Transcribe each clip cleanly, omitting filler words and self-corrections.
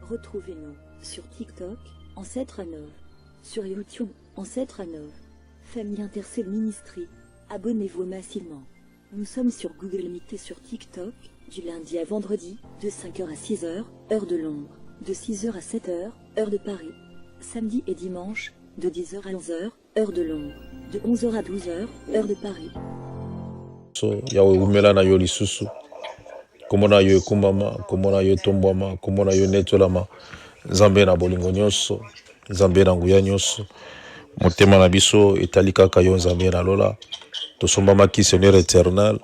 Retrouvez-nous sur TikTok, Ancêtre Anov. Sur YouTube, Ancêtre Anov. Famille Intercell Ministry. Abonnez-vous massivement. Nous sommes sur Google Meet et sur TikTok, du lundi à vendredi, de 5h à 6h, heure de Londres, de 6h à 7h, heure de Paris. Samedi et dimanche, de 10h à 11h, heure de Londres, de 11h à 12h, heure de Paris. Yawe umela na yo lisusu komona yo ekumbama komona yo tombwama komona yo netolama nzambe na bolingo nyonso nzambe na nguya nyonso motema na biso etali kaka yo nzambe na lola tosombamaki Seigneur éternel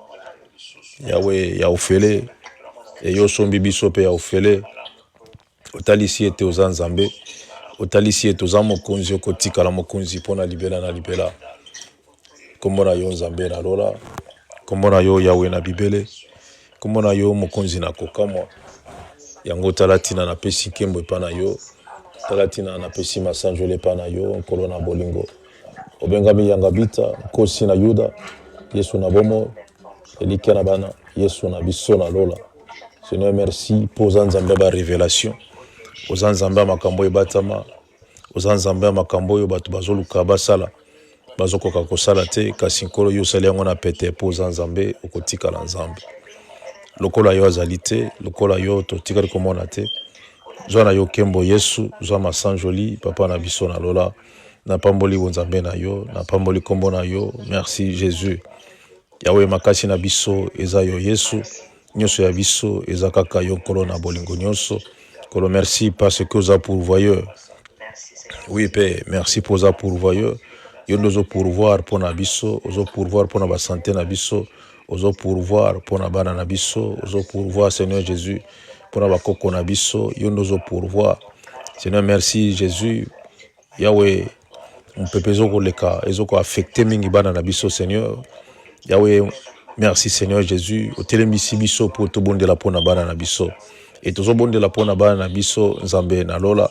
Yawe ya ofele eyo sombi biso pe ya ofele otalisi ete oza nzambe otalisi ete oza mokonzi okotikala mokonzi mpona libela na libela komona yo nzambe na lola komona yo Yawe na bibele komona yo mokonzi na kokamwa yango tala tina napesi nkembo epa na yo tala tina napesi masanjolo epa na yo nkolo na bolingo obengami yanga bita nkosi na yuda yesu na bomo elikia na bana yesu na biso na lola Seigneur merci mpo oza nzambe ba révélation oza nzambe ya makambo ebatama oza nzambe ya makambo oyo bato bazoluka basala bazokoka kosala te kasi nkolo yo osali yango na pete mpo oza nzambe okotikala nzambe lokola yo azali te lokola yo totikali komona te zwa na yo nkembo yesu zwa masanjoli papa na biso na lola napamboli bonzambe na yo napamboli kombo na yo merci jésus yawe makasi na biso eza yo yesu nyonso ya biso eza kaka yo nkolo na bolingo nyonso kolo merci parce que oza pourvoyeur oui père merci pour oza pourvoyeur yo nde ozo pourvoir mpona biso ozo pourvoir mpona basante na biso ozo pourvoir mpona bana na biso ozo pourvoir Seigneur Jésus mpona bakoko na biso yo nde ozo pourvoir Seigneur merci Jésus yawe mopepe ezokoleka ezokoaffecte mingi bana na biso Seigneur yawe merci Seigneur Jésus otelemisi biso mpo tobondela mpona bana na biso e tozobondela mpona bana na biso nzambe na lola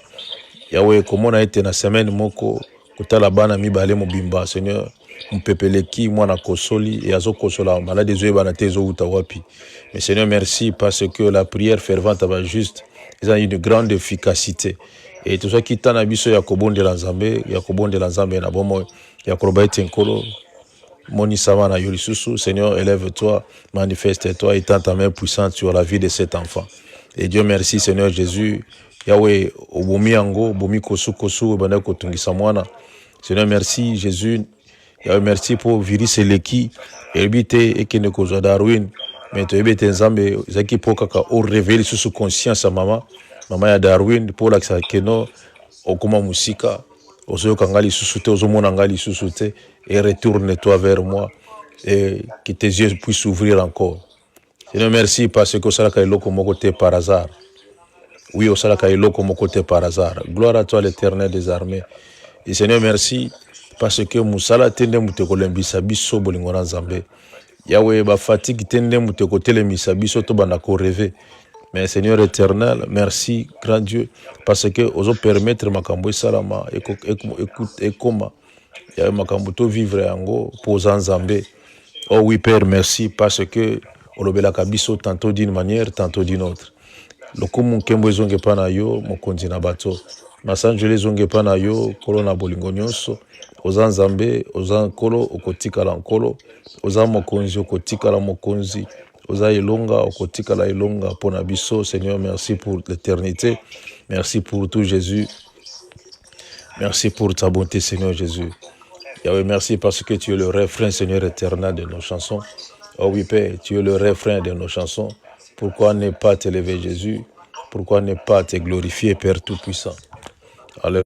yawe komona ete na semaine moko kotala bana mibale mobimba Seigneur mpepeleki mwana kosoli e azokosola malade ezoyebana te ezowuta wapi mais Seigneur merci parce que la prière fervente aba juste eza une grande efficacité et tozwaki ntan na biso ya kobondela nzambe na bomo ya koloba ete nkolo monisama na yo lisusu Seigneur élève-toi manifeste-toi étends ta main puissante sur la vie de cet enfant et Dieu merci Seigneur Jésus yawe obomi yango obomi kosukosu ebanda kotungisa mwana Seigneur merci Jésus yawe merci pour virus eleki eyebi te ekende kozwa Darwin mais toyebi ete nzambe ezalaki mpo kaka oréveille lisusu conscience ya mama ya Darwin mpo olakisa keno okoma mosika ozoyoka ngai lisusu te ozomona ngai lisusu te et retourne-toi vers moi et que tes yeux puissent s'ouvrir encore Seigneur merci parce que osalaka eloko moko te par hasard oui osalaka eloko moko te par hasard gloire à toi l'éternel des armées et Seigneur merci parce que musala tende mutu kolembisa biso bolingo na nzambe yawe bafatigue tende mutu kotelemisa biso tobanda koreve mais Seigneur éternel merci grand Dieu parce que ozo permettre makambo esalama ekoma yawe makambo to vivre yango poza nzambe oh oui père merci parce que olobelaka biso tantôt d'une manière tantôt d'une autre lokumu nkembo ezonge pa na yo mokonzi na bato masanjelo ezonge pa na yo kolo na bolingo nyonso oza nzambe oza nkolo okotikala nkolo oza mokonzi okotikala mokonzi oza elonga okotikala elonga mpona biso Seigneur merci pour l'éternité merci pour tout Jésus merci pour ta bonté Seigneur Jésus Yahweh merci parce que tu es le refrain Seigneur éternel de nos chansons oh oui Père tu es le refrain de nos chansons pourquoi ne pas t'élever Jésus pourquoi ne pas te glorifier Père Tout-Puissant Alléluia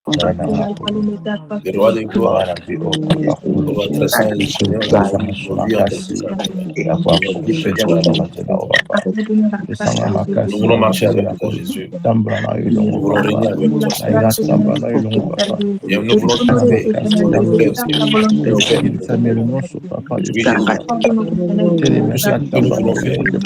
le roi des gloires, le roi très saint, le Seigneur, nous voulons marcher avec toi, Jésus. Nous voulons régner avec toi, Seigneur. Et nous voulons t'élever. Oui, Jésus. Tout ce que nous voulons faire, tout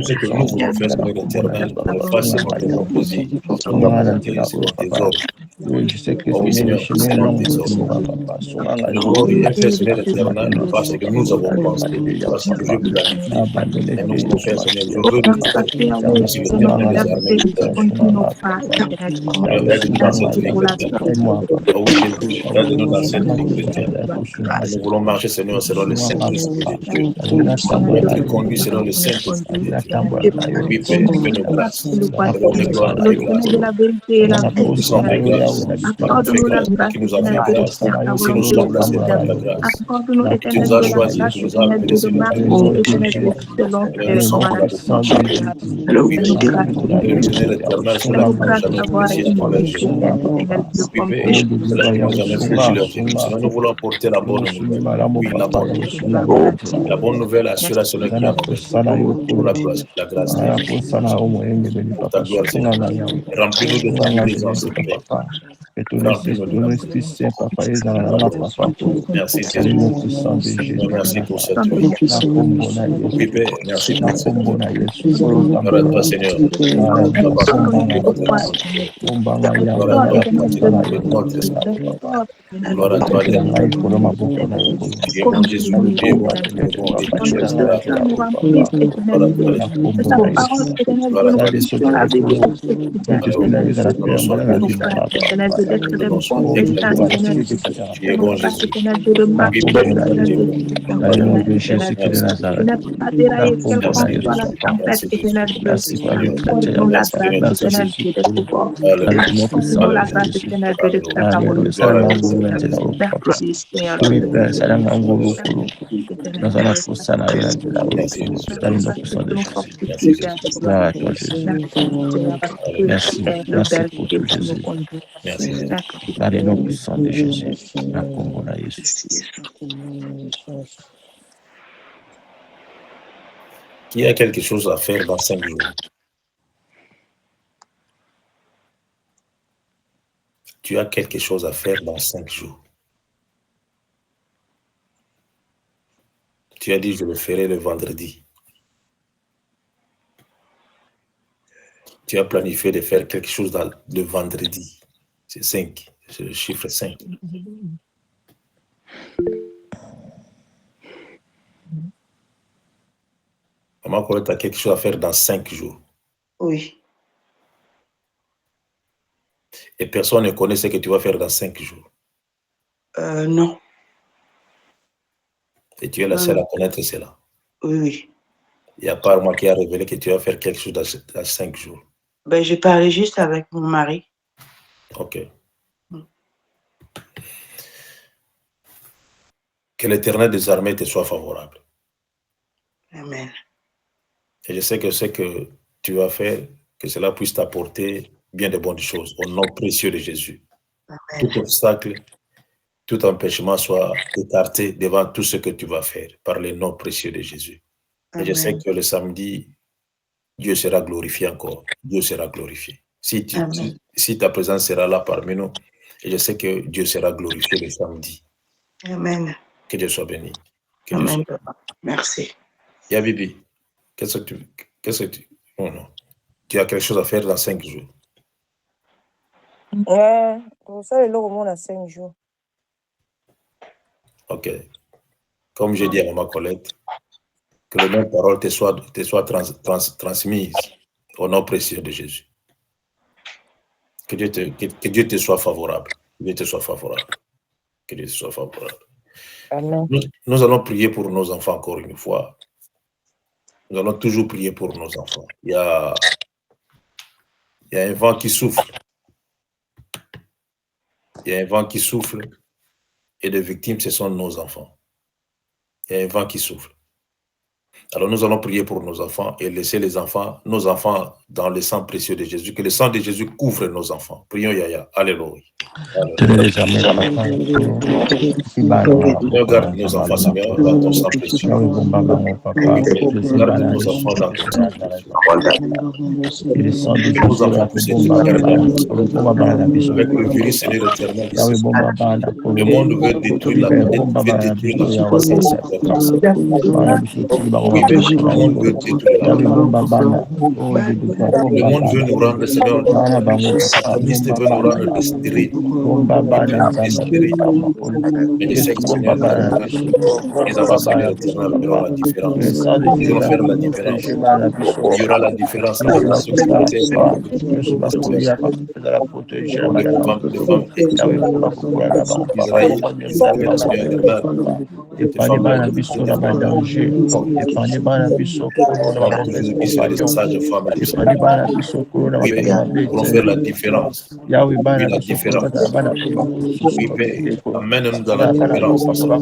ce que nous voulons faire, Seigneur éternel, face à notre plaisir, c'est mon désordre. Oui, je sais que Oh oui, Seigneur, le Seigneur, chemin est c'est long, notre mais tu désordre. m'auras, papa. Nous voulons rien faire, Seigneur éternel, pas ce que nous avons pensé, pas ce que j'ai planifié. Mais nous voulons faire, Seigneur, je veux le faire. Ainsi l'éternel des armées le permet. Seigneur, aide-nous dans cette vie chrétienne. Oh oui, Jésus, aide-nous dans cette vie chrétienne. Et nous voulons marcher, Seigneur, selon le Saint-Esprit de Dieu. Être conduit selon le Saint-Esprit de Dieu. Oui, Père, fais-nous grâce. Donne gloire à grâce. Tout puissant de grâce. Fais grâce, qui nous a fait grâce, qui nous sommes placés par ta grâce, qui tu nous as choisis, tu nous as appelés, Seigneur, par notre choix. Et nous sommes là depuis toujours. Oui, Père. Et le Seigneur éternel, cela qui n'ont jamais fléchi devant leurs yeux. Oui, Père. Cela qui n'ont jamais fléchi leurs yeux. Sinon, nous voulons porter la bonne nouvelle. Oui, la bonne nouvelle. La bonne nouvelle à ceux-là, ceux qui en ont besoin. Pour la grâce de Dieu. Pour ta gloire, Seigneur. Remplis-nous de ta présence, Père. Que ton Remplis-nous de ton la esprit présence. saint, papa, est dans la papa. Merci, Dans le Seigneur. nom puissant de Jésus. Merci pour cette vie. Oui, Père, merci pour cette vie. Gloire à toi, Seigneur. Papa, tu es notre roi. Gloire à toi, toi, tu es notre espoir. Gloire à toi, l'éternel. Tu es bon, Jésus. Tu es bon. Tu es bon. Et tu resteras bon. Gloire à toi, l'éternel. Gloire à toi, l'Esprit de Dieu. Alors, ton nom soit glorifié. Ton nom soit exalté. Tu es bon, Jésus. Oui, Père, tu es bon. Dans le nom de Jésus qui de Merci. Nazareth. Merci, Jésus. Merci, Jésus. Merci, Seigneur. Merci, Seigneur Merci éternel. Jésus. Dans Alléluia. le nom puissant de Alléluia. Jésus. Alléluia. Alléluia. Gloire à Salam toi, Guru Seigneur. Mentela Papa. Oui, Père, Salam Guru Kuru. Dans un autre Sana Mentela Merci, Kuru. Jésus. Dans le nom puissant de Jésus. Merci, Jésus. Gloire à toi, Jésus. Alléluia. Merci. Merci pour tout, Jésus. Merci, Jésus. Dans le nom puissant de Jésus. La Congo, la Jésus. Qui a quelque chose à faire dans 5 jours? Tu as quelque chose à faire dans 5 jours. Tu as dit, je le ferai le vendredi. Tu as planifié de faire quelque chose le vendredi. C'est 5. C'est le chiffre 5. Maman Colette, tu as quelque chose à faire dans 5 jours. Oui. Et personne ne connaît ce que tu vas faire dans 5 jours. Non. Et tu es la seule à connaître cela. Oui, oui. Il n'y a pas moi qui a révélé que tu vas faire quelque chose dans 5 jours. Ben, j'ai parlé juste avec mon mari. Ok. Que l'Éternel des armées te soit favorable. Amen. Et je sais que ce que tu vas faire, que cela puisse t'apporter bien de bonnes choses. Au nom précieux de Jésus. Amen. Tout obstacle, tout empêchement soit écarté devant tout ce que tu vas faire par le nom précieux de Jésus. Et je sais que le samedi, Dieu sera glorifié encore. Dieu sera glorifié. Si ta présence sera là parmi nous, et je sais que Dieu sera glorifié le samedi. Amen. Que Dieu soit béni. Que Amen. Dieu soit béni. Merci. Yabibi, qu'est-ce que tu... Oh non. Tu as quelque chose à faire dans 5 jours. Ça, le moment à 5 jours. Ok. Comme j'ai dit à Maman Colette, que le même parole te soit transmise au nom précieux de Jésus. Que Dieu te soit favorable. Que Dieu te soit favorable. Que Dieu te soit favorable. Amen. Nous allons prier pour nos enfants encore une fois. Nous allons toujours prier pour nos enfants. Il y a un vent qui souffle. Il y a un vent qui souffle et les victimes, ce sont nos enfants. Il y a un vent qui souffle. Alors nous allons prier pour nos enfants et laisser nos enfants dans le sang précieux de Jésus. Que le sang de Jésus couvre nos enfants. Prions Yaya. Alléluia. Regarde nos enfants, Seigneur, dans ton sang précieux. Garde nos enfants dans ton sang précieux. Nos enfants puissent être gardés avec le virus, Seigneur éternel. Le monde veut détruire la croissance de Oui, mais le monde veut détruire la paix. Le monde veut nous rendre, Seigneur, islamistes veut nous rendre des stériles, des stériles. Mais je sais que, Seigneur, les enfants, Seigneur éternel, feront la différence. Ils vont faire la différence. Il y aura la différence entre ceux qui protègent et ceux qui ne protègent pas. Pour les femmes Israël, Seigneur éternel, ces femmes-là qui protègent les femmes. Nous serons des sages femmes du Seigneur. Oui, Père, nous pourrons faire la différence. Oui, la différence. Oui, Père, amène-nous dans la différence, Seigneur.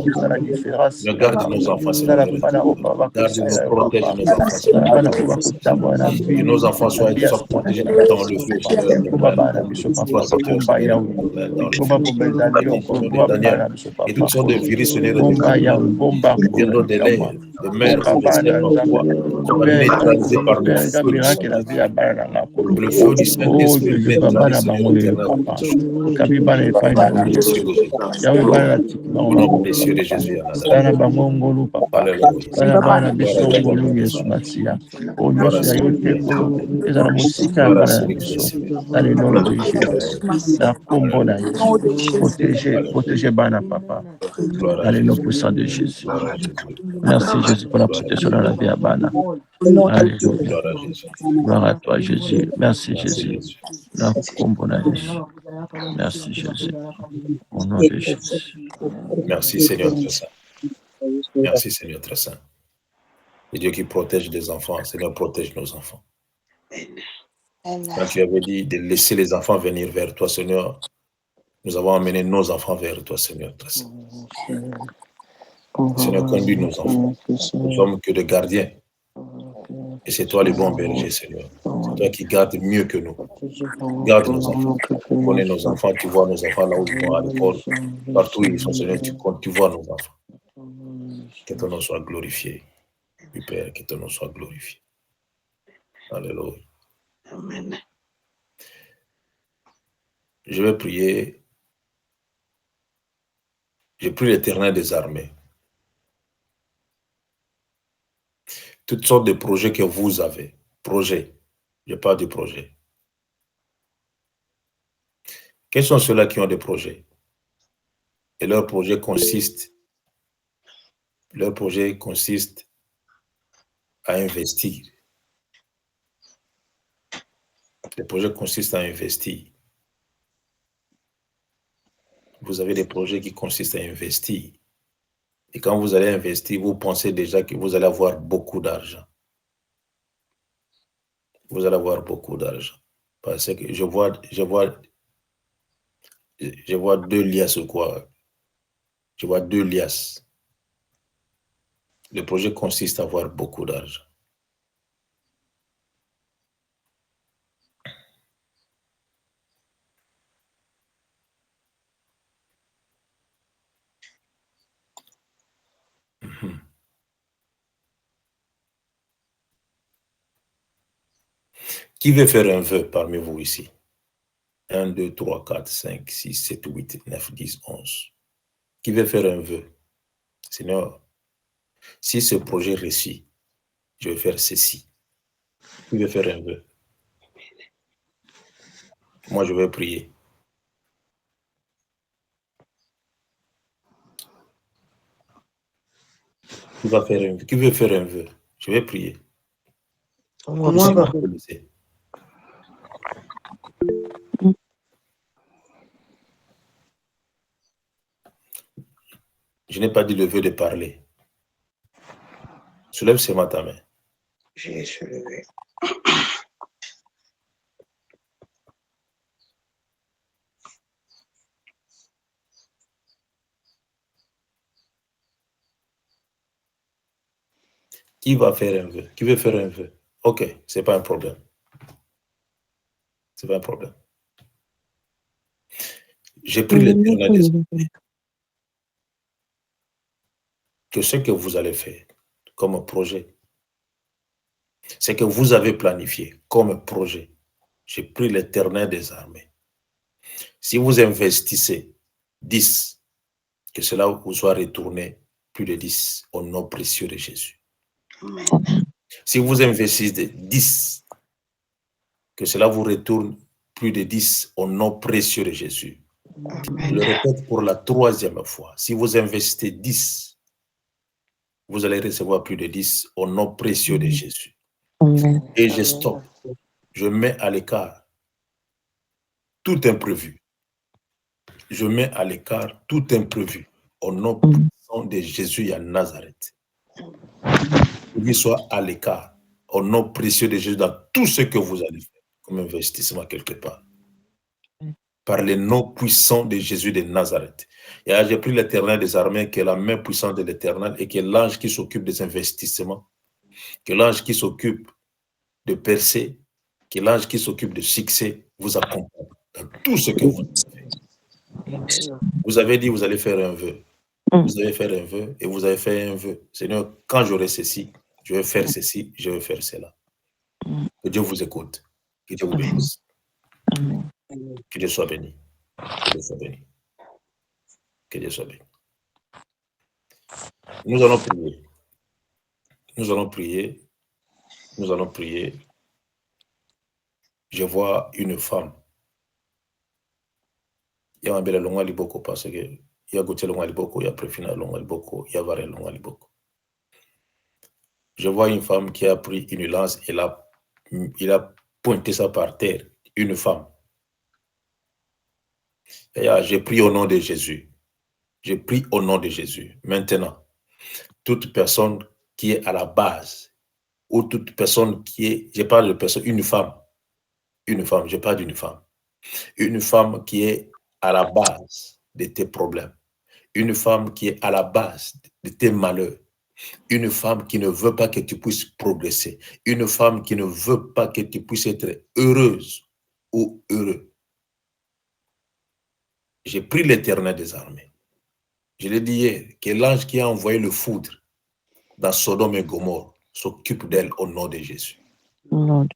Regarde nos enfants, Seigneur. Garde nos protège nos enfants, Seigneur. Que nos enfants soient protégés dans le feu, Seigneur éternel. Sois protégés, Seigneur éternel, dans le feu. La vision de Daniel et toutes sortes de virus, Seigneur éternel, qui viendront des lèvres, des mères, des sœurs, parfois, soient neutralisés par le feu du Saint-Esprit. Que le feu du Saint-Esprit neutralise, Seigneur éternel. Au nom précieux de Jésus, Alléluia. Protégez Bana Papa. Dans le nom puissant de Jésus. Merci Jésus pour la protection dans la vie à Bana. Alléluia. Gloire à toi Jésus. Merci Jésus. Merci Jésus. Au nom de Jésus. Merci Seigneur très saint. Merci Seigneur très saint. Et Dieu qui protège des enfants, Seigneur protège nos enfants. Quand tu avais dit de laisser les enfants venir vers toi, Seigneur, nous avons amené nos enfants vers toi, Seigneur très saint. Seigneur, conduis nos enfants. Nous sommes que des gardiens. Et c'est toi le bon berger, Seigneur. C'est toi qui gardes mieux que nous. Garde nos enfants. Tu connais nos enfants, tu vois nos enfants là où ils vont à l'école. Partout où ils sont, Seigneur, tu vois nos enfants. Que ton nom soit glorifié. Oui, Père, que ton nom soit glorifié. Alléluia. Amen. Je vais prier. Je prie l'Éternel des armées. Toutes sortes de projets que vous avez. Projets. Je parle de projets. Quels sont ceux-là qui ont des projets? Et leur projet consiste à investir. Les projets consistent à investir. Vous avez des projets qui consistent à investir. Et quand vous allez investir, vous pensez déjà que vous allez avoir beaucoup d'argent. Vous allez avoir beaucoup d'argent. Parce que je vois deux liasses, quoi. Je vois deux liasses. Le projet consiste à avoir beaucoup d'argent. Qui veut faire un vœu parmi vous ici? 1, 2, 3, 4, 5, 6, 7, 8, 9, 10, 11. Qui veut faire un vœu? Seigneur, si ce projet réussit, je vais faire ceci. Qui veut faire un vœu? Moi, je vais prier. Qui veut faire un vœu? Je vais prier. Moi, je n'ai pas dit le vœu de parler. Soulève seulement ta main. j'ai soulevé. Qui va faire un vœu? Qui veut faire un vœu? Ok, c'est pas un problème. C'est pas un problème. J'ai pris l'Éternel des armées que ce que vous allez faire comme projet, c'est que vous avez planifié comme projet. J'ai pris l'Éternel des armées. Si vous investissez 10, que cela vous soit retourné plus de 10 au nom précieux de Jésus. Si vous investissez 10, que cela vous retourne plus de 10 au nom précieux de Jésus. Je le répète pour la 3e fois. Si vous investissez 10, vous allez recevoir plus de 10 au nom précieux de Jésus. Et je stoppe. Je mets à l'écart tout imprévu. Je mets à l'écart tout imprévu au nom puissant de Jésus à Nazareth. Qu'il soit à l'écart au nom précieux de Jésus dans tout ce que vous allez faire comme investissement quelque part. Par le nom puissant de Jésus de Nazareth. Et là, j'ai pris l'Éternel des armées, qui est la main puissante de l'Éternel, et qui est l'ange qui s'occupe des investissements, que l'ange qui s'occupe de percer, que l'ange qui s'occupe de succès vous accompagne dans tout ce que vous faites. Vous avez dit, vous allez faire un vœu. Vous allez faire un vœu et vous avez fait un vœu. Seigneur, quand j'aurai ceci, je vais faire ceci, je vais faire cela. Que Dieu vous écoute. Que Dieu vous bénisse. Que Dieu soit béni. Que Dieu soit béni. Que Dieu soit béni. Nous allons prier. Nous allons prier. Nous allons prier. Je vois une femme. Il y a un bel long aliboko parce que il y a Gauthier long aliboko, il y a Préfina long aliboko, il y a Varel long aliboko. Je vois une femme qui a pris une lance et il a pointé ça par terre. Une femme. J'ai pris au nom de Jésus. J'ai pris au nom de Jésus. Maintenant, toute personne qui est à la base, ou toute personne qui est, je parle de personne, une femme, je parle d'une femme. Une femme qui est à la base de tes problèmes. Une femme qui est à la base de tes malheurs. Une femme qui ne veut pas que tu puisses progresser. Une femme qui ne veut pas que tu puisses être heureuse ou heureux. J'ai pris l'Éternel des armées. Je l'ai dit hier, que l'ange qui a envoyé le foudre dans Sodome et Gomorrhe s'occupe d'elle au nom de Jésus. L'ange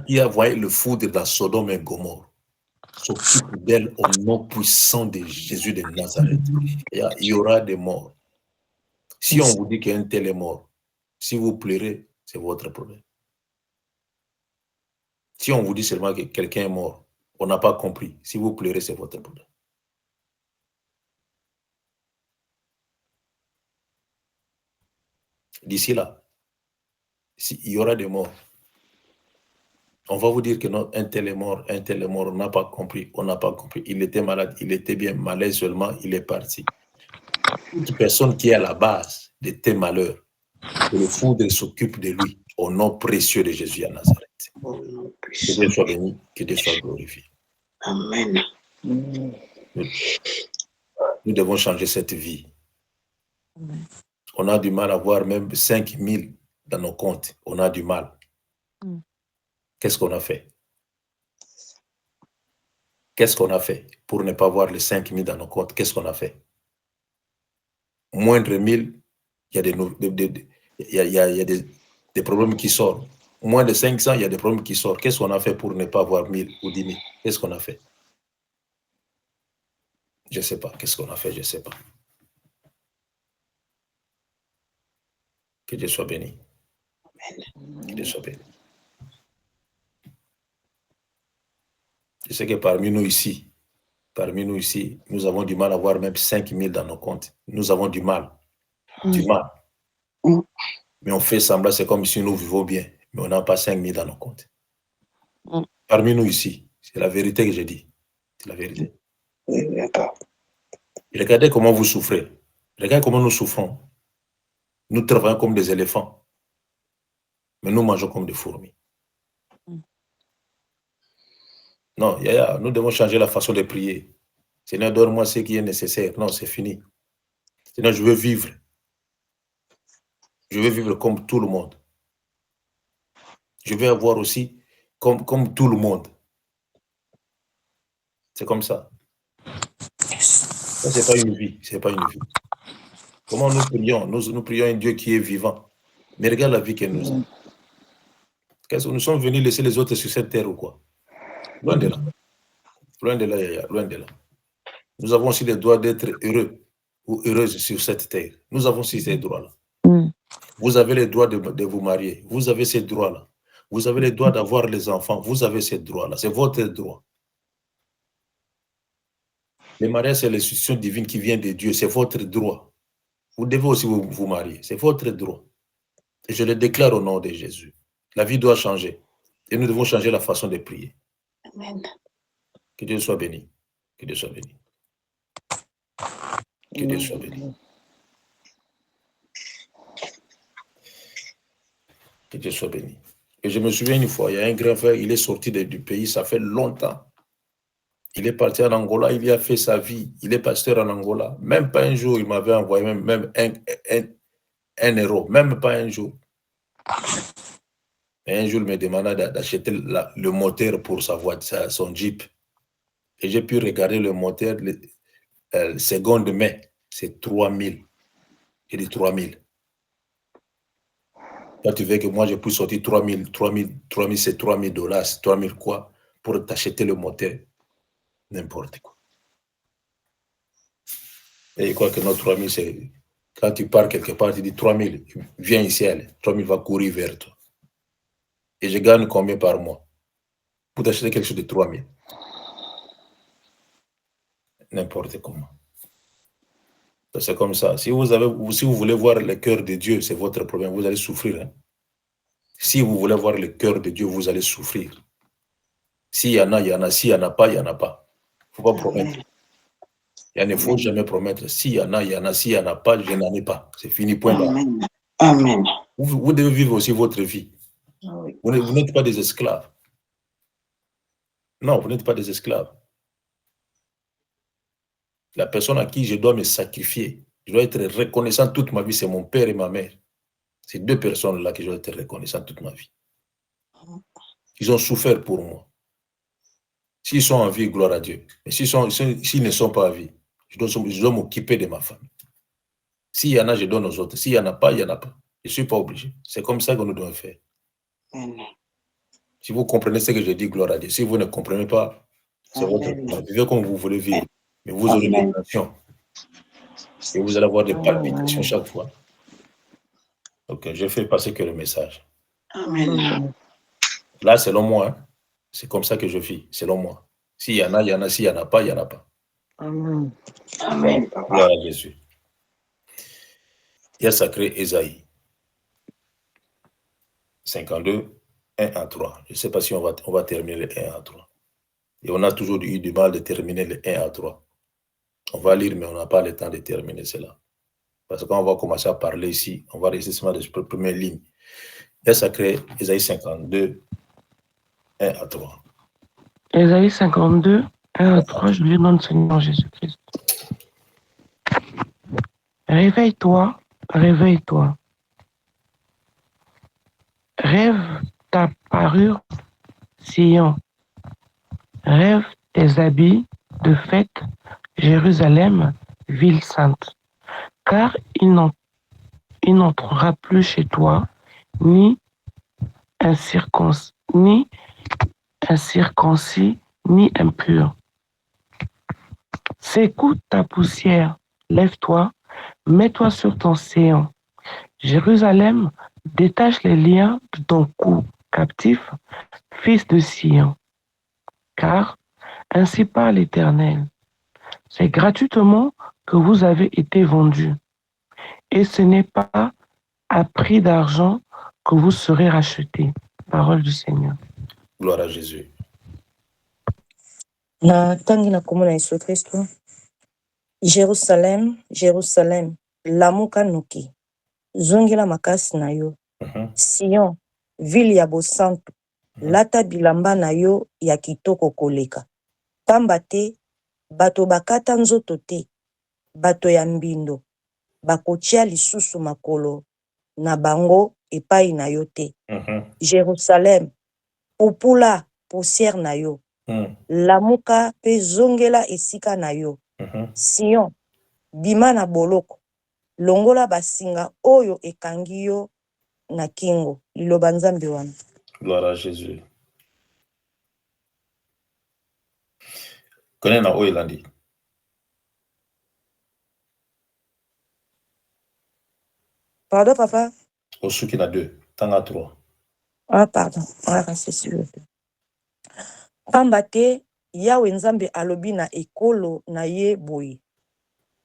qui a envoyé le foudre dans Sodome et Gomorrhe s'occupe d'elle au nom puissant de Jésus de Nazareth. Il y aura des morts. Si on vous dit qu'un tel est mort, si vous pleurez, c'est votre problème. Si on vous dit seulement que quelqu'un est mort, on n'a pas compris. Si vous pleurez, c'est votre problème. D'ici là, il y aura des morts. On va vous dire que non, un tel est mort, on n'a pas compris, on n'a pas compris. Il était malade, il était bien malade seulement, il est parti. Toute personne qui est à la base de tes malheurs, que le foudre s'occupe de lui, au nom précieux de Jésus à Nazareth. Que Dieu soit béni, que Dieu soit glorifié. Amen. Nous devons changer cette vie. On a du mal à voir même 5 000 dans nos comptes. On a du mal. Qu'est-ce qu'on a fait? Qu'est-ce qu'on a fait pour ne pas voir les 5 000 dans nos comptes? Qu'est-ce qu'on a fait? Moindre 1000, il y a des problèmes qui sortent. Moins de 500, il y a des problèmes qui sortent. Qu'est-ce qu'on a fait pour ne pas avoir 1000 ou 10 000? Qu'est-ce qu'on a fait? Je ne sais pas. Qu'est-ce qu'on a fait? Je ne sais pas. Que Dieu soit béni. Que Dieu soit béni. Je sais que parmi nous ici, nous avons du mal à avoir même 5 000 dans nos comptes. Nous avons du mal. Du mal. Mais on fait semblant, c'est comme si nous vivons bien, mais on n'a pas 5 000 dans nos comptes. Parmi nous ici, c'est la vérité que je dis. C'est la vérité. Regardez comment vous souffrez. Regardez comment nous souffrons. Nous travaillons comme des éléphants, mais nous mangeons comme des fourmis. Non, nous devons changer la façon de prier. Seigneur, donne-moi ce qui est nécessaire. Non, c'est fini. Seigneur, je veux vivre. Je veux vivre comme tout le monde. Je veux avoir aussi comme tout le monde. C'est comme ça. Ça, c'est pas une vie. C'est pas une vie. Comment nous prions? Nous prions un Dieu qui est vivant. Mais regarde la vie que nous avons. Qu'est-ce que nous sommes venus laisser les autres sur cette terre ou quoi? Loin de là. Loin de là, Yaya. Loin de là. Nous avons aussi le droit d'être heureux ou heureuses sur cette terre. Nous avons aussi ces droits-là. Vous avez le droit de vous marier. Vous avez ces droits-là. Vous avez le droit d'avoir les enfants. Vous avez ces droits-là. C'est votre droit. Le mariage, c'est l'institution divine qui vient de Dieu. C'est votre droit. Vous devez aussi vous marier. C'est votre droit. Et je le déclare au nom de Jésus. La vie doit changer. Et nous devons changer la façon de prier. Amen. Que Dieu soit béni. Que Dieu soit béni. Que Dieu soit béni. Que Dieu soit béni. Et je me souviens une fois, il y a un grand frère, il est sorti du pays, ça fait longtemps. Il est parti en Angola, il y a fait sa vie. Il est pasteur en Angola. Même pas un jour, il m'avait envoyé même un euro. Même pas un jour. Et un jour, il me demanda d'acheter le moteur pour sa voiture, son Jeep. Et j'ai pu regarder le moteur, seconde main, c'est 3000. J'ai dit 3000. Là, tu veux que moi, je puisse sortir 3000, c'est 3000 dollars, 3000 quoi, pour t'acheter le moteur. N'importe quoi. Et je crois que notre 3000, c'est quand tu pars quelque part, tu dis 3000, viens ici, allez. 3000 va courir vers toi. Et je gagne combien par mois pour t'acheter quelque chose de 3000? N'importe comment. C'est comme ça. Si vous voulez voir le cœur de Dieu, c'est votre problème. Vous allez souffrir. Hein? Si vous voulez voir le cœur de Dieu, vous allez souffrir. S'il y en a, il y en a. S'il n'y en a pas, il n'y en a pas. Il ne faut pas promettre. Il ne faut jamais promettre. S'il y en a, il y en a. S'il n'y en a pas, je n'en ai pas. C'est fini, point barre. Amen. Amen. Vous devez vivre aussi votre vie. Oui. Vous n'êtes pas des esclaves. Non, vous n'êtes pas des esclaves. La personne à qui je dois me sacrifier, je dois être reconnaissant toute ma vie, c'est mon père et ma mère. Ces deux personnes-là que je dois être reconnaissant toute ma vie. Ils ont souffert pour moi. S'ils sont en vie, gloire à Dieu. Mais s'ils ne sont pas en vie, je dois m'occuper de ma famille. S'il y en a, je donne aux autres. S'il n'y en a pas, il n'y en a pas. Je ne suis pas obligé. C'est comme ça que nous devons faire. Amen. Si vous comprenez ce que je dis, gloire à Dieu. Si vous ne comprenez pas, c'est votre problème. Vivez comme vous voulez vivre. Mais vous aurez des tensions. Et vous allez avoir des palpitations chaque fois. Ok, je fais passer que le message. Amen. Là, selon moi, hein, c'est comme ça que je vis, selon moi. S'il y en a, il y en a. S'il n'y en a pas, il n'y en a pas. Amen. Amen. Gloire à Jésus. Il y a sacré Ésaïe. 52, 1 à 3. Je ne sais pas si on va terminer le 1 à 3. Et on a toujours eu du mal de terminer le 1 à 3. On va lire, mais on n'a pas le temps de terminer cela. Parce que quand on va commencer à parler ici, on va rester seulement de la première ligne. Il y a sacré Ésaïe 52, 1 à 3. Ésaïe 52, 1 à 3, je lis dans le Seigneur Jésus-Christ. Réveille-toi, réveille-toi. Rêve ta parure, Sion. Rêve tes habits de fête, Jérusalem, ville sainte. Car il n'entrera plus chez toi ni un circoncis, ni impur. Secoue ta poussière, lève-toi, mets-toi sur ton séant. Jérusalem, détache les liens de ton cou captif, fils de Sion. Car ainsi parle l'Éternel. C'est gratuitement que vous avez été vendus. Et ce n'est pas à prix d'argent que vous serez rachetés. Parole du Seigneur. Gloire à Jésus. Na tangi na komona Yesu Kristo. Jerusalem, Jerusalem, lamuka noki. Zongela makasi na yo. Sion, ville ya bosantu. Lata bilamba na yo ya kitoko koleka. Pamba te, bato bakata nzoto te. Bato ya mbindo. Bakotia lisusu makolo. Na bango epai na yo te. Jerusalem, popula poussière na yo. Lamuka pe zongela esika na yo. Sion, bima na boloko. Longola basinga oyo ekangi yo na kingo. Liloba Nzambe wana. Gloire à Jésus. Connais na Oilandi. Pardon, papa? Au Suki na 2, Tanga 3. Ah, pardon. Ah, c'est sûr. Pamba te, Yawe Nzambe alobi na ekolo na ye boye.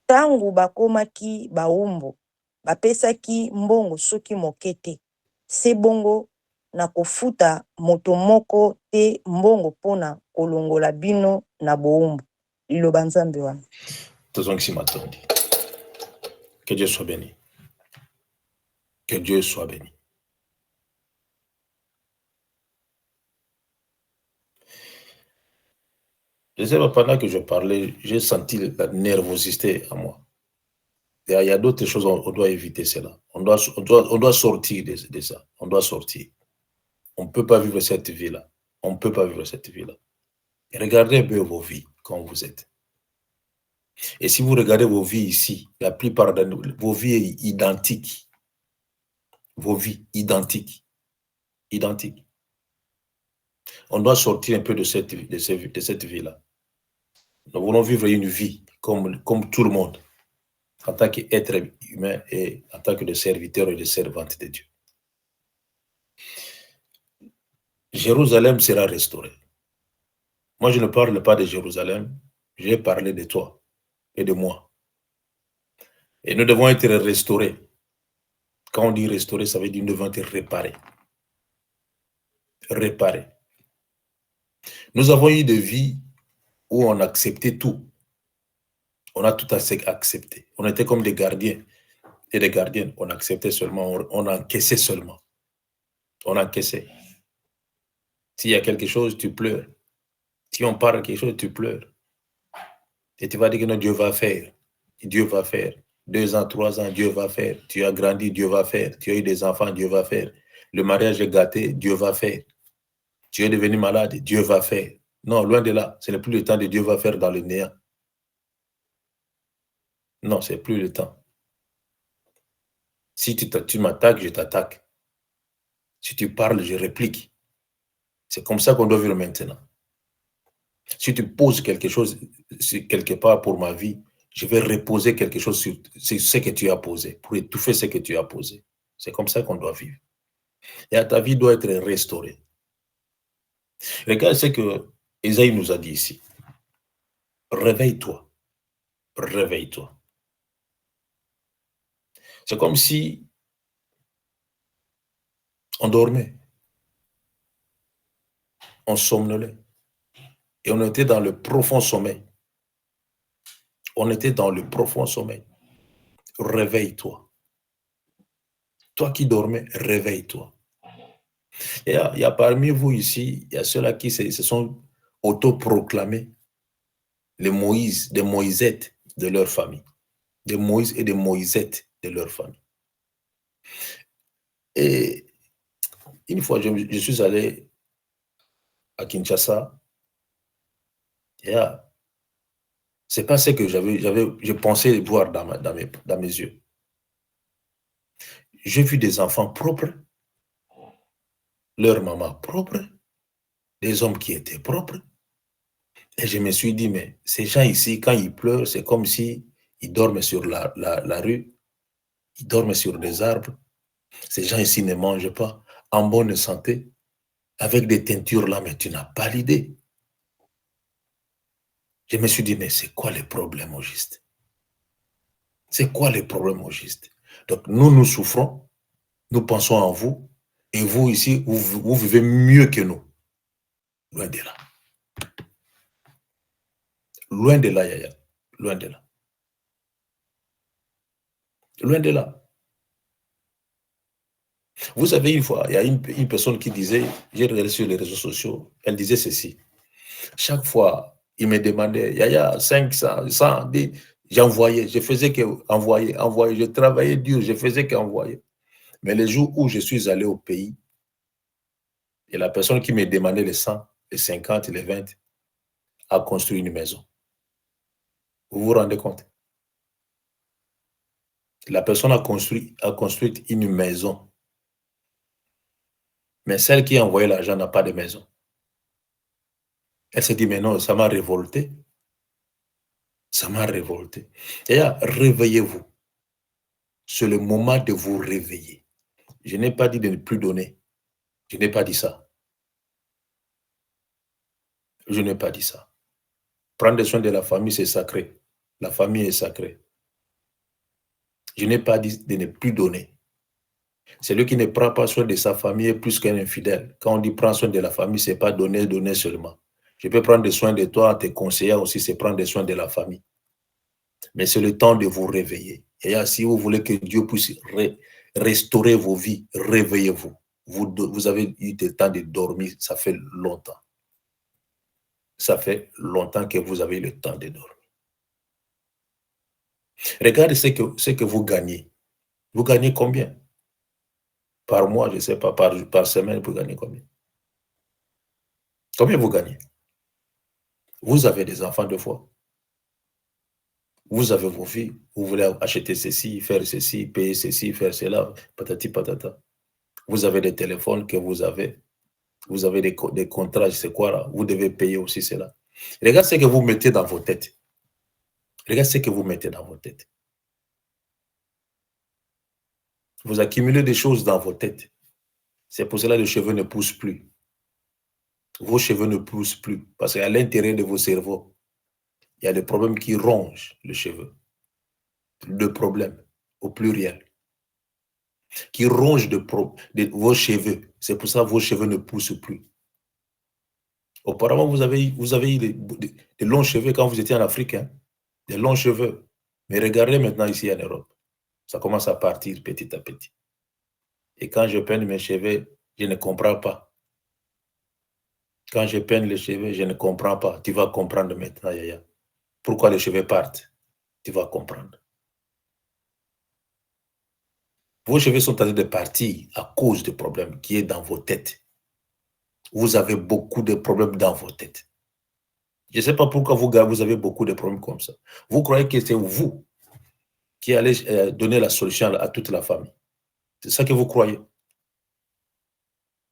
Tangu bakomaki baumbo, bapesaki mbongo soki mokete. Se bongo na kofuta moto moko te mbongo pona kolongola bino na boumbo. Liloba Nzambe wana. Que Dieu soit béni. Que Dieu soit béni. Je sais pas, pendant que je parlais, j'ai senti la nervosité à moi. Il y a d'autres choses, on doit éviter cela. On doit sortir de ça. On doit sortir. On ne peut pas vivre cette vie-là. On ne peut pas vivre cette vie-là. Regardez un peu vos vies, quand vous êtes. Et si vous regardez vos vies ici, la plupart de vos vies sont identiques. Vos vies identiques. Identiques. On doit sortir un peu de cette vie-là. Nous voulons vivre une vie comme tout le monde, en tant qu'être humain et en tant que de serviteur et de servante de Dieu. Jérusalem sera restaurée. Moi, je ne parle pas de Jérusalem, j'ai parlé de toi et de moi. Et nous devons être restaurés. Quand on dit restaurer, ça veut dire que nous devons être réparés. Réparés. Nous avons eu des vies où on acceptait tout. On a tout accepté. On était comme des gardiens et des gardiennes. On acceptait seulement, on encaissait seulement. On encaissait. S'il y a quelque chose, tu pleures. Si on parle de quelque chose, tu pleures. Et tu vas dire que non, Dieu va faire. Dieu va faire. 2 ans, 3 ans, Dieu va faire. Tu as grandi, Dieu va faire. Tu as eu des enfants, Dieu va faire. Le mariage est gâté, Dieu va faire. Tu es devenu malade, Dieu va faire. Non, loin de là. Ce n'est plus le temps de Dieu va faire dans le néant. Non, ce n'est plus le temps. Si tu m'attaques, je t'attaque. Si tu parles, je réplique. C'est comme ça qu'on doit vivre maintenant. Si tu poses quelque chose quelque part pour ma vie, je vais reposer quelque chose sur ce que tu as posé, pour étouffer ce que tu as posé. C'est comme ça qu'on doit vivre. Et ta vie doit être restaurée. Regarde ce que Isaïe nous a dit ici. Réveille-toi. Réveille-toi. C'est comme si on dormait. On somnolait. Et on était dans le profond sommeil. On était dans le profond sommeil. Réveille-toi. Toi qui dormais, réveille-toi. Il y a parmi vous ici, il y a ceux-là qui se sont autoproclamés les Moïse, des Moïsettes de leur famille. Des Moïse et des Moïsettes de leur famille. Et une fois, je suis allé à Kinshasa. C'est pas ce que je pensais voir dans mes yeux. J'ai vu des enfants propres, leur maman propre, des hommes qui étaient propres. Et je me suis dit, mais ces gens ici, quand ils pleurent, c'est comme si ils dorment sur la rue, ils dorment sur des arbres. Ces gens ici ne mangent pas, en bonne santé, avec des teintures là, mais tu n'as pas l'idée. Je me suis dit, mais c'est quoi les problèmes au juste? C'est quoi les problèmes au juste? Donc, nous souffrons, nous pensons en vous, et vous ici, vous vivez mieux que nous. Loin de là. Loin de là, Yaya. Loin de là. Loin de là. Vous savez, une fois, il y a une personne qui disait, j'ai regardé sur les réseaux sociaux, elle disait ceci. Chaque fois, il me demandait, Yaya, 500, 100, j'envoyais, je faisais qu'envoyer, je travaillais dur, je faisais qu'envoyer. Mais le jour où je suis allé au pays, et la personne qui me demandait les 100, les 50, les 20, a construit une maison. Vous vous rendez compte? La personne a construit une maison. Mais celle qui a envoyé l'argent n'a pas de maison. Elle s'est dit, mais non, ça m'a révolté. Ça m'a révolté. D'ailleurs, réveillez-vous. C'est le moment de vous réveiller. Je n'ai pas dit de ne plus donner. Je n'ai pas dit ça. Je n'ai pas dit ça. Prendre soin de la famille, c'est sacré. La famille est sacrée. Je n'ai pas dit de ne plus donner. Celui qui ne prend pas soin de sa famille est plus qu'un infidèle. Quand on dit prendre soin de la famille, ce n'est pas donner, donner seulement. Je peux prendre soin de toi, tes conseillers aussi, c'est prendre soin de la famille. Mais c'est le temps de vous réveiller. Et si vous voulez que Dieu puisse restaurer vos vies, réveillez-vous. Vous avez eu le temps de dormir, ça fait longtemps. Ça fait longtemps que vous avez eu le temps de dormir. Regardez ce que vous gagnez. Vous gagnez combien? Par mois, je ne sais pas, par semaine, vous gagnez combien? Combien vous gagnez? Vous avez des enfants de foi. Vous avez vos filles. Vous voulez acheter ceci, faire ceci, payer ceci, faire cela, patati patata. Vous avez des téléphones que vous avez. Vous avez des contrats, je sais quoi là. Vous devez payer aussi cela. Regarde ce que vous mettez dans vos têtes. Regarde ce que vous mettez dans vos têtes. Vous accumulez des choses dans vos têtes. C'est pour cela que les cheveux ne poussent plus. Vos cheveux ne poussent plus. Parce qu'à l'intérieur de vos cerveaux, il y a des problèmes qui rongent les cheveux. Le problème, au pluriel. Qui rongent vos cheveux. C'est pour ça que vos cheveux ne poussent plus. Auparavant, vous avez eu des longs cheveux quand vous étiez en Afrique. Hein? Des longs cheveux. Mais regardez maintenant ici en Europe. Ça commence à partir petit à petit. Et quand je peins mes cheveux, je ne comprends pas. Quand je peins les cheveux, je ne comprends pas. Tu vas comprendre maintenant, Yaya. Pourquoi les cheveux partent? Tu vas comprendre. Vos cheveux sont en train de partir à cause du problème qui est dans vos têtes. Vous avez beaucoup de problèmes dans vos têtes. Je ne sais pas pourquoi vous avez beaucoup de problèmes comme ça. Vous croyez que c'est vous qui allez donner la solution à toute la famille. C'est ça que vous croyez.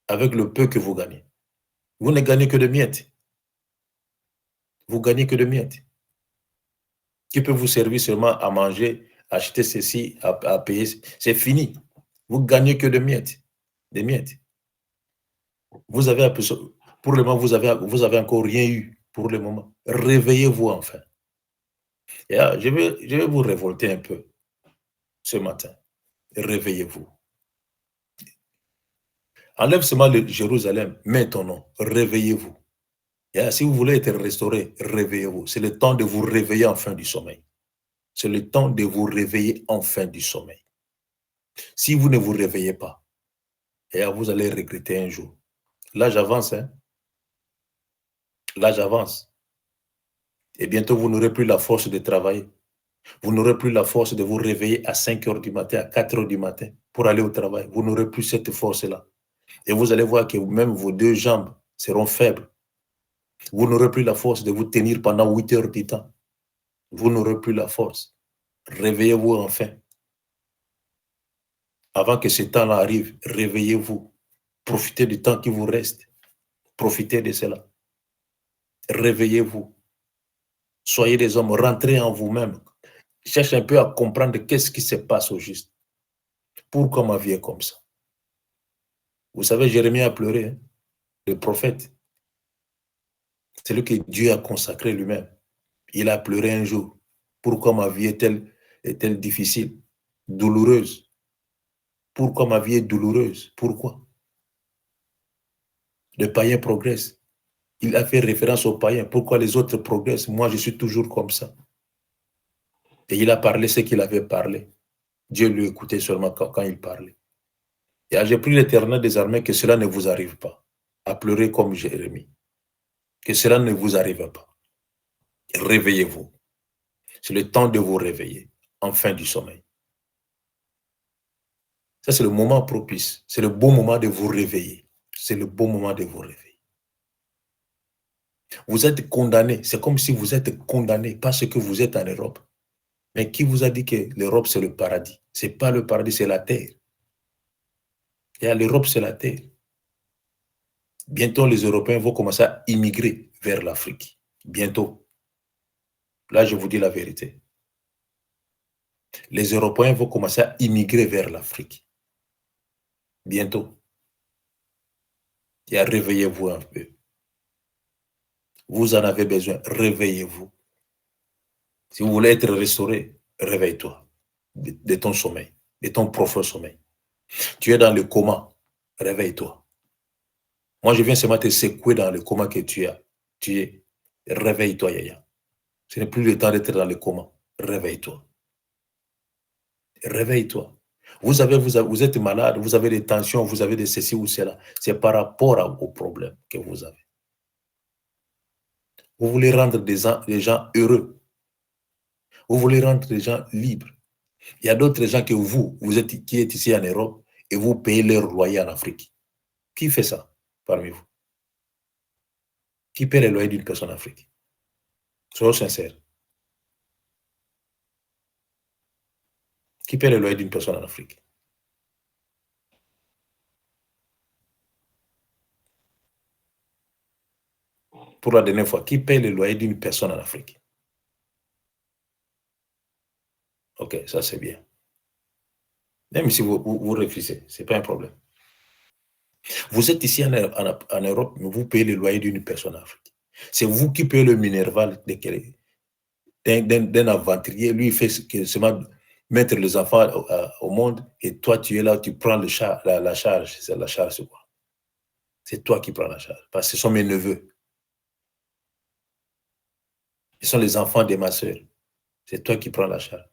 Avec le peu que vous gagnez. Vous ne gagnez que de miettes. Vous gagnez que de miettes. Qui peut vous servir seulement à manger, acheter ceci, à payer. C'est fini. Vous gagnez que de miettes. Des miettes. Vous avez pour le moment, vous avez encore rien eu pour le moment. Réveillez-vous enfin. Et là, je vais vous révolter un peu ce matin. Réveillez-vous. Enlève seulement le Jérusalem, mets ton nom. Réveillez-vous. Et là, si vous voulez être restauré, réveillez-vous. C'est le temps de vous réveiller enfin du sommeil. C'est le temps de vous réveiller enfin du sommeil. Si vous ne vous réveillez pas, et là, vous allez regretter un jour. Là, j'avance. Hein? Là, j'avance. Et bientôt, vous n'aurez plus la force de travailler. Vous n'aurez plus la force de vous réveiller à 5 heures du matin, à 4 heures du matin pour aller au travail. Vous n'aurez plus cette force-là. Et vous allez voir que même vos deux jambes seront faibles. Vous n'aurez plus la force de vous tenir pendant 8 heures du temps. Vous n'aurez plus la force. Réveillez-vous enfin. Avant que ce temps-là arrive, réveillez-vous. Profitez du temps qui vous reste. Profitez de cela. Réveillez-vous. Soyez des hommes, rentrez en vous-même. Cherchez un peu à comprendre qu'est-ce qui se passe au juste. Pourquoi ma vie est comme ça? Vous savez, Jérémie a pleuré, hein? Le prophète. C'est lui que Dieu a consacré lui-même. Il a pleuré un jour. Pourquoi ma vie est-elle difficile, douloureuse? Pourquoi ma vie est douloureuse? Pourquoi? Le païen progresse. Il a fait référence aux païens. Pourquoi les autres progressent? Moi, je suis toujours comme ça. Et il a parlé ce qu'il avait parlé. Dieu lui écoutait seulement quand il parlait. Et j'ai pris l'Éternel des armées que cela ne vous arrive pas. À pleurer comme Jérémie. Que cela ne vous arrive pas. Réveillez-vous. C'est le temps de vous réveiller. Enfin du sommeil. Ça, c'est le moment propice. C'est le bon moment de vous réveiller. C'est le bon moment de vous réveiller. Vous êtes condamné. C'est comme si vous êtes condamné parce que vous êtes en Europe. Mais qui vous a dit que l'Europe, c'est le paradis? Ce n'est pas le paradis, c'est la terre. Et l'Europe, c'est la terre. Bientôt, les Européens vont commencer à immigrer vers l'Afrique. Bientôt. Là, je vous dis la vérité. Les Européens vont commencer à immigrer vers l'Afrique. Bientôt. Et réveillez-vous un peu. Vous en avez besoin, réveillez-vous. Si vous voulez être restauré, réveille-toi de ton sommeil, de ton profond sommeil. Tu es dans le coma, réveille-toi. Moi, je viens seulement te secouer dans le coma que tu as. Tu es. Réveille-toi, Yaya. Ce n'est plus le temps d'être dans le coma. Réveille-toi. Réveille-toi. Vous êtes malade, vous avez des tensions, vous avez des ceci ou cela. C'est par rapport au problème que vous avez. Vous voulez rendre des gens heureux. Vous voulez rendre les gens libres. Il y a d'autres gens que qui êtes ici en Europe et vous payez leur loyer en Afrique. Qui fait ça parmi vous? Qui paie le loyer d'une personne en Afrique? Soyons sincères. Qui paie le loyer d'une personne en Afrique? Pour la dernière fois, qui paie le loyer d'une personne en Afrique? Ok, ça c'est bien. Même si vous refusez, ce n'est pas un problème. Vous êtes ici en Europe, mais vous payez le loyer d'une personne en Afrique. C'est vous qui payez le minerval d'un aventurier. Lui, il fait seulement mettre les enfants au monde et toi, tu es là, tu prends la charge. C'est la charge, c'est quoi? C'est toi qui prends la charge. Parce que ce sont mes neveux. Ils sont les enfants de ma soeur. C'est toi qui prends la charge.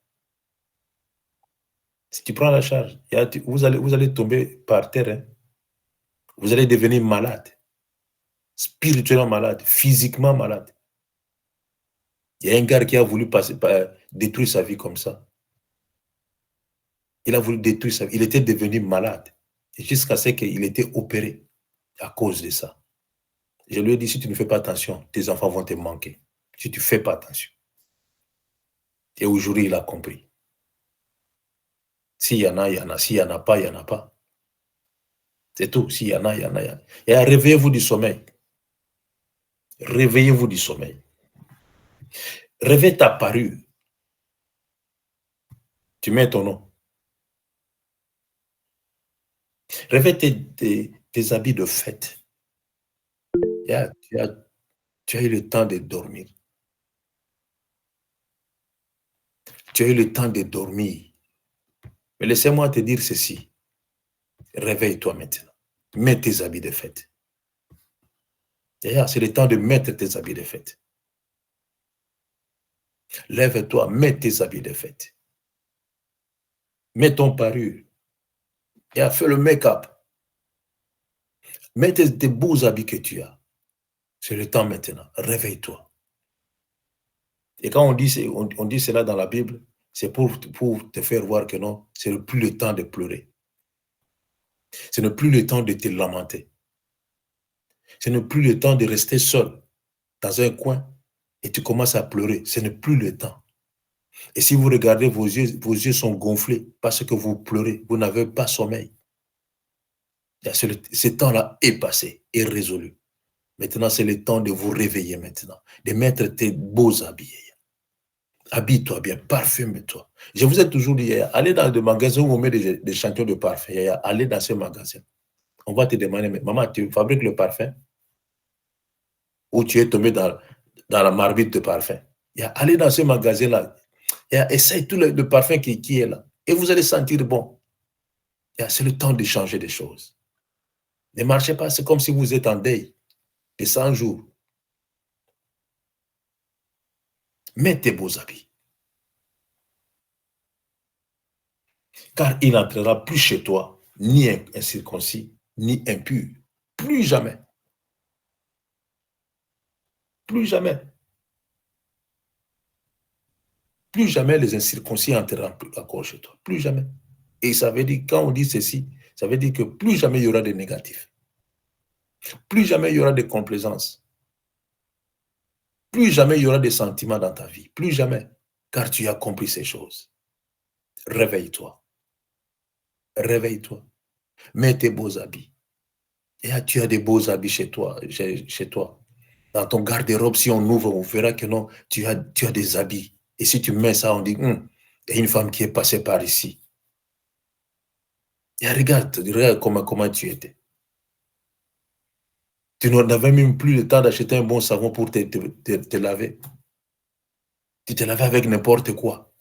Si tu prends la charge, vous allez tomber par terre. Hein. Vous allez devenir malade. Spirituellement malade, physiquement malade. Il y a un gars qui a voulu détruire sa vie comme ça. Il a voulu détruire sa vie. Il était devenu malade. Jusqu'à ce qu'il était opéré à cause de ça. Je lui ai dit, si tu ne fais pas attention, tes enfants vont te manquer. Si tu ne fais pas attention. Et aujourd'hui, il a compris. S'il y en a, il y en a. S'il n'y en a pas, il n'y en a pas. C'est tout. S'il y en a, il y en a. Et réveillez-vous du sommeil. Réveillez-vous du sommeil. Réveille ta parure. Tu mets ton nom. Réveille tes habits de fête. Tu as eu le temps de dormir. Tu as eu le temps de dormir. Mais laissez-moi te dire ceci. Réveille-toi maintenant. Mets tes habits de fête. C'est le temps de mettre tes habits de fête. Lève-toi, mets tes habits de fête. Mets ton parure. Et fais le make-up. Mets tes beaux habits que tu as. C'est le temps maintenant. Réveille-toi. Et quand on dit cela dans la Bible, c'est pour te faire voir que non, ce n'est plus le temps de pleurer. Ce n'est plus le temps de te lamenter. Ce n'est plus le temps de rester seul dans un coin et tu commences à pleurer. Ce n'est plus le temps. Et si vous regardez, vos yeux sont gonflés parce que vous pleurez. Vous n'avez pas sommeil. Ce temps-là est passé, est résolu. Maintenant, c'est le temps de vous réveiller maintenant, de mettre tes beaux habits. Habille-toi bien, parfume-toi. Je vous ai toujours dit, allez dans des magasins où on met des champions de parfum. Allez dans ce magasin. On va te demander, mais maman, tu fabriques le parfum? Ou tu es tombé dans la marmite de parfum? Allez dans ce magasin-là. Essaye tout le parfum qui est là. Et vous allez sentir bon. C'est le temps de changer des choses. Ne marchez pas, c'est comme si vous êtes en deuil de 100 jours. Mets tes beaux habits. Car il n'entrera plus chez toi, ni incirconcis, ni impur. Plus jamais. Plus jamais. Plus jamais les incirconcis entreront encore chez toi. Plus jamais. Et ça veut dire, quand on dit ceci, ça veut dire que plus jamais il y aura de négatifs. Plus jamais il y aura de complaisance. Plus jamais il y aura des sentiments dans ta vie. Plus jamais. Car tu as compris ces choses. Réveille-toi. Réveille-toi. Mets tes beaux habits. Et tu as des beaux habits chez toi. Dans ton garde-robe, si on ouvre, on verra que non, tu as des habits. Et si tu mets ça, on dit, il y a une femme qui est passée par ici. Et regarde comment tu étais. Tu n'avais même plus le temps d'acheter un bon savon pour te laver. Tu te lavais avec n'importe quoi.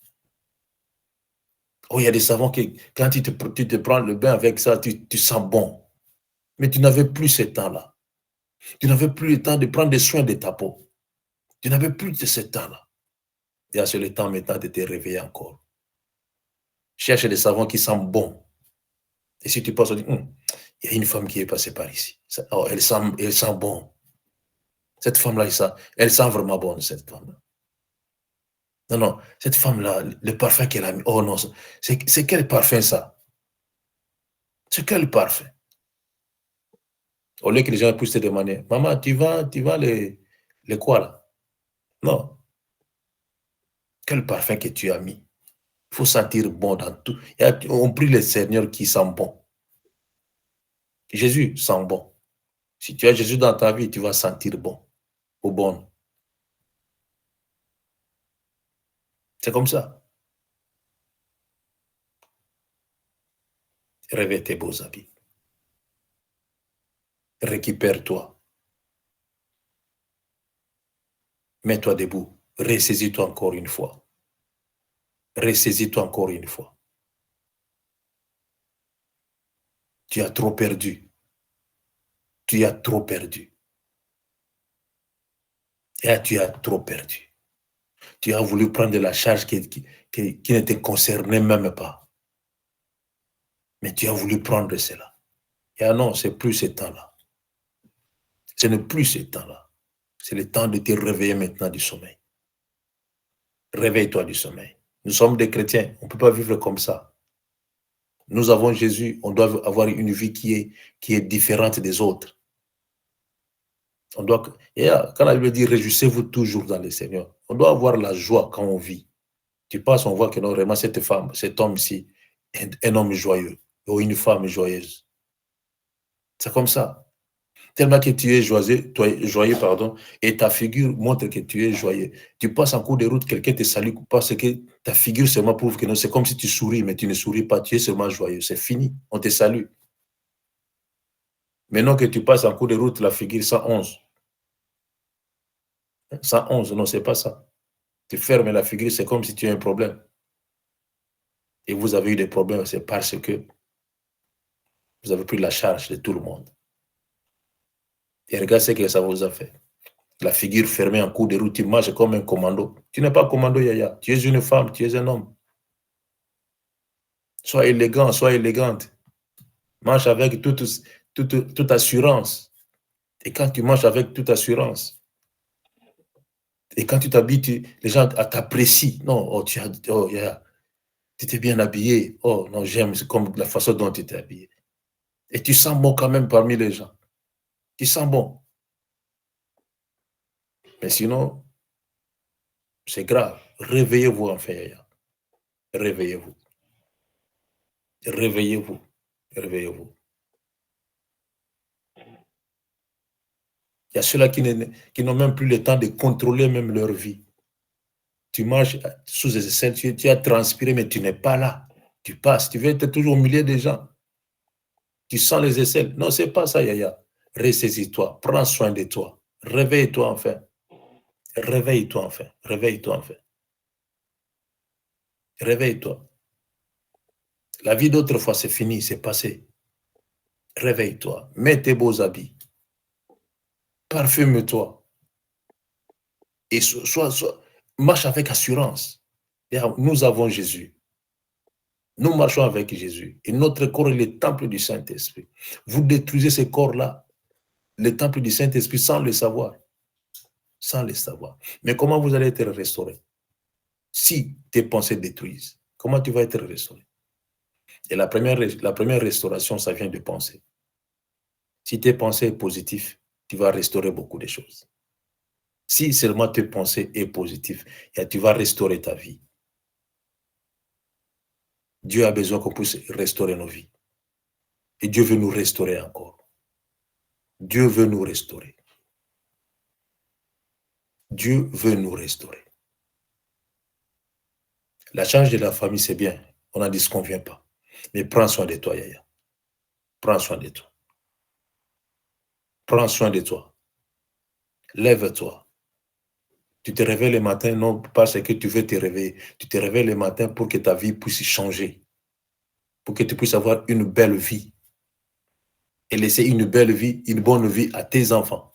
Oh, il y a des savons que quand tu te prends le bain avec ça, tu sens bon. Mais tu n'avais plus ce temps-là. Tu n'avais plus le temps de prendre des soins de ta peau. Tu n'avais plus de ce temps-là. Et c'est le temps maintenant de te réveiller encore. Cherche des savons qui sentent bon. Et si tu passes, on dit, il y a une femme qui est passée par ici. Oh, elle sent bon. Cette femme-là, elle sent vraiment bonne, cette femme-là. Non, cette femme-là, le parfum qu'elle a mis, oh non, c'est quel parfum ça? C'est quel parfum? Au lieu que les gens puissent te demander, maman, tu vas les quoi là? Non. Quel parfum que tu as mis? Il faut sentir bon dans tout. On prie le Seigneur qui sent bon. Jésus sent bon. Si tu as Jésus dans ta vie, tu vas sentir bon. Au bon. C'est comme ça. Revêt tes beaux habits. Récupère-toi. Mets-toi debout. Ressaisis-toi encore une fois. Ressaisis-toi encore une fois. Tu as trop perdu. Tu as trop perdu. Et tu as trop perdu. Tu as voulu prendre la charge qui ne te concernait même pas. Mais tu as voulu prendre cela. Et non, ce n'est plus ce temps-là. Ce n'est plus ce temps-là. C'est le temps de te réveiller maintenant du sommeil. Réveille-toi du sommeil. Nous sommes des chrétiens. On ne peut pas vivre comme ça. Nous avons Jésus. On doit avoir une vie qui est différente des autres. On doit, et quand la Bible dit réjouissez-vous toujours dans le Seigneur, on doit avoir la joie quand on vit. Tu passes, on voit que non, vraiment cette femme, cet homme ici, est un homme joyeux ou une femme joyeuse. C'est comme ça. Tellement que tu es joyeux, et ta figure montre que tu es joyeux. Tu passes en cours de route, quelqu'un te salue parce que ta figure seulement prouve que non, c'est comme si tu souris, mais tu ne souris pas, tu es seulement joyeux. C'est fini, on te salue. Maintenant que tu passes en cours de route, la figure 111. 111, non, c'est pas ça. Tu fermes la figure, c'est comme si tu as un problème. Et vous avez eu des problèmes, c'est parce que vous avez pris la charge de tout le monde. Et regarde ce que ça vous a fait. La figure fermée en cours de route, tu marches comme un commando. Tu n'es pas commando, Yaya. Tu es une femme, tu es un homme. Sois élégant, sois élégante. Marche avec toute assurance. Et quand tu marches avec toute assurance, et quand tu t'habilles, les gens t'apprécient. Non, oh, tu t'es bien habillé. Oh, non, j'aime, c'est comme la façon dont tu t'es habillé. Et tu sens bon quand même parmi les gens. Tu sens bon. Mais sinon, c'est grave. Réveillez-vous enfin, Yaya. Réveillez-vous. Réveillez-vous. Réveillez-vous. Il y a ceux-là qui n'ont même plus le temps de contrôler même leur vie. Tu marches sous les aisselles, tu as transpiré, mais tu n'es pas là. Tu passes, tu veux être toujours au milieu des gens. Tu sens les aisselles. Non, ce n'est pas ça, Yaya. Ressaisis-toi, prends soin de toi. Réveille-toi enfin. Réveille-toi enfin. Réveille-toi enfin. Réveille-toi. La vie d'autrefois, c'est fini, c'est passé. Réveille-toi. Mets tes beaux habits. Parfume-toi. Et marche avec assurance. Nous avons Jésus. Nous marchons avec Jésus. Et notre corps est le temple du Saint-Esprit. Vous détruisez ce corps-là, le temple du Saint-Esprit, sans le savoir. Sans le savoir. Mais comment vous allez être restauré? Si tes pensées détruisent, comment tu vas être restauré? Et la première restauration, ça vient de penser. Si tes pensées sont positives, tu vas restaurer beaucoup de choses. Si seulement tes pensées sont positives, tu vas restaurer ta vie. Dieu a besoin qu'on puisse restaurer nos vies. Et Dieu veut nous restaurer encore. Dieu veut nous restaurer. Dieu veut nous restaurer. La charge de la famille, c'est bien. On n'en disconvient pas. Mais prends soin de toi, Yaya. Prends soin de toi. Prends soin de toi. Lève-toi. Tu te réveilles le matin, non parce que tu veux te réveiller. Tu te réveilles le matin pour que ta vie puisse changer. Pour que tu puisses avoir une belle vie. Et laisser une belle vie, une bonne vie à tes enfants.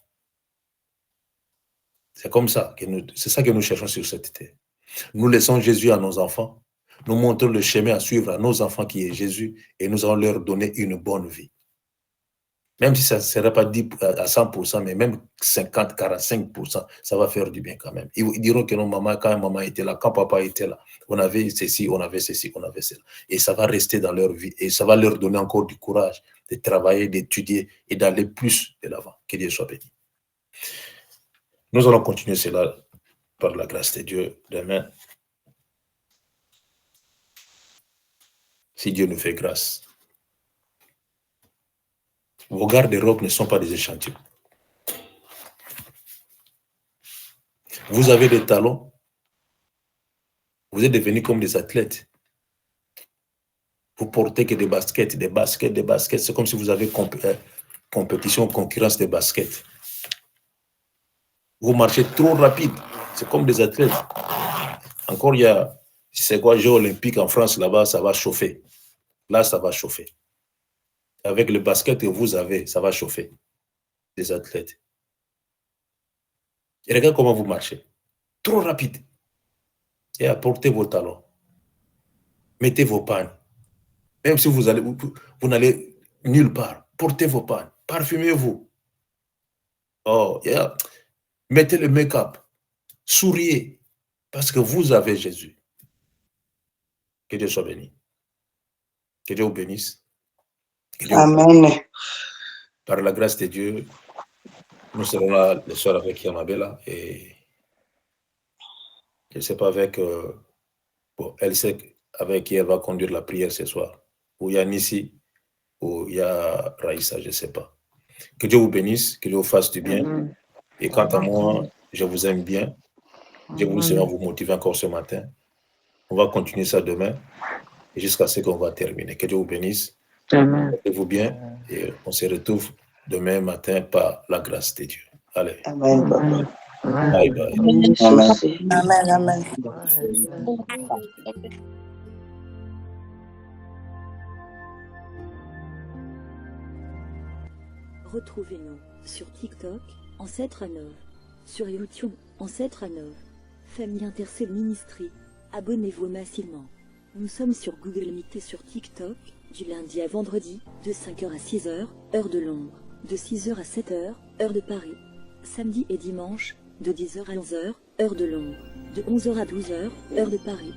C'est comme ça c'est ça que nous cherchons sur cette terre. Nous laissons Jésus à nos enfants. Nous montrons le chemin à suivre à nos enfants qui est Jésus et nous allons leur donner une bonne vie. Même si ça ne sera pas dit à 100%, mais même 50, 45%, ça va faire du bien quand même. Ils diront que non, maman, quand maman était là, quand papa était là, on avait ceci, on avait ceci, on avait cela. Et ça va rester dans leur vie. Et ça va leur donner encore du courage de travailler, d'étudier et d'aller plus de l'avant. Que Dieu soit béni. Nous allons continuer cela par la grâce de Dieu demain. Si Dieu nous fait grâce. Vos garde-robes ne sont pas des échantillons. Vous avez des talons. Vous êtes devenus comme des athlètes. Vous portez que des baskets, des baskets, des baskets. C'est comme si vous avez compétition, concurrence des baskets. Vous marchez trop rapide. C'est comme des athlètes. Encore, il y a, c'est quoi, Jeux olympiques en France, là-bas, ça va chauffer. Là, ça va chauffer. Avec le basket que vous avez, ça va chauffer. Des athlètes. Et regarde comment vous marchez. Trop rapide. Et apportez vos talons. Mettez vos pannes. Même si vous n'allez nulle part, portez vos pannes. Parfumez-vous. Oh, yeah. Mettez le make-up. Souriez. Parce que vous avez Jésus. Que Dieu soit béni. Que Dieu vous bénisse. Amen. Par la grâce de Dieu, nous serons là le soir avec Yamabela et je ne sais pas avec... bon, elle sait avec qui elle va conduire la prière ce soir. Ou il y a Nissi, ou il y a Raïssa, je ne sais pas. Que Dieu vous bénisse, que Dieu vous fasse du bien. Et quant à moi, je vous aime bien. Dieu vous sera vous motiver encore ce matin. On va continuer ça demain jusqu'à ce qu'on va terminer. Que Dieu vous bénisse. Portez-vous bien et on se retrouve demain matin par la grâce de Dieu. Allez. Amen. Bye bye. Amen, amen. Retrouvez-nous sur TikTok, Ancêtre Anov, sur YouTube, Ancêtre Anov, Famille Intercelle Ministry. Abonnez-vous massivement. Nous sommes sur Google Meet et sur TikTok, du lundi à vendredi, de 5h à 6h, heure de Londres, de 6h à 7h, heure de Paris. Samedi et dimanche, de 10h à 11h, heure de Londres, de 11h à 12h, heure de Paris.